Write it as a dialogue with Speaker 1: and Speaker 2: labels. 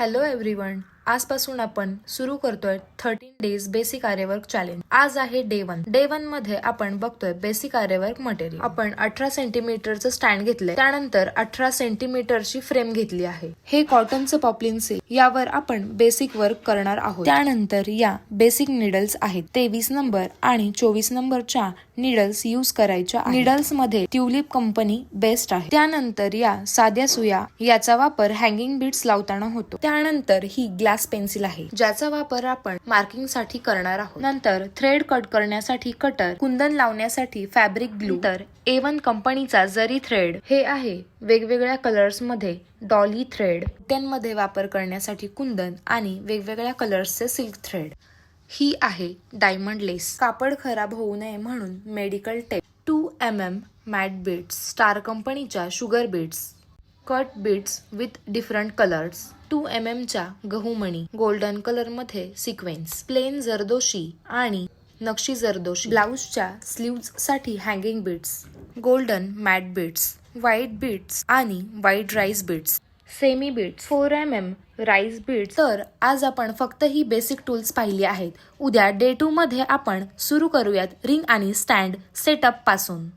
Speaker 1: Hello everyone, आजपासून आपण सुरू करतोय 13 डेज बेसिक आर्यवर्क चॅलेंज। आज आहे डे 1। डे 1 मध्ये आपण बघतोय बेसिक आर्यवर्क मटेरियल। आपण 18 सेंटीमीटरचं स्टँड घेतलंय, त्यानंतर 18 सेंटीमीटरची फ्रेम घेतली आहे। हे कॉटनचं पॉपलिन सिल्क, यावर आपण बेसिक वर्क करणार आहोत। त्यानंतर या बेसिक नीडल्स आहेत, 23 नंबर आणि 24 नंबरच्या नीडल्स यूज करायच्या आहेत। नीडल्स मध्ये ट्युलिप कंपनी बेस्ट आहे। त्यानंतर या साध्या सुया, याचा वापर हँगिंग बीड्स लावताना होतो। त्यानंतर ही ग्लास पेन्सिल आहे, ज्याचा वापर आपण मार्किंग साठी करणार आहोत। नंतर थ्रेड कट करण्यासाठी कटर, कुंदन लावण्यासाठी फॅब्रिक ग्लू, तर A1 कंपनीचा जरी थ्रेड, हे आहे वेगवेगळ्या कलर्स मध्ये डॉली थ्रेड, मध्ये वापर करण्यासाठी कुंदन आणि वेगवेगळ्या कलर्सचे सिल्क थ्रेड। ही आहे डायमंड लेस, कापड खराब होऊ नये म्हणून medical tape, 2 mm matte beads, star कंपनीच्या sugar beads, cut beads with different colours, 2 mm च्या गहूमणी, गोल्डन कलर मध्ये सिक्वेन्स, प्लेन जरदोशी आणि नक्षी जरदोशी, ब्लाउजच्या स्लीव्ज साठी hanging beads, golden matte beads, white beads आणि white rice beads, semi beads, 4 mm rice beads. तर आज आपण फक्त ही बेसिक टूल्स पाहिली आहेत। उद्या डे 2 मध्ये आपण सुरू करूयात रिंग आणि स्टँड सेटअप पासून।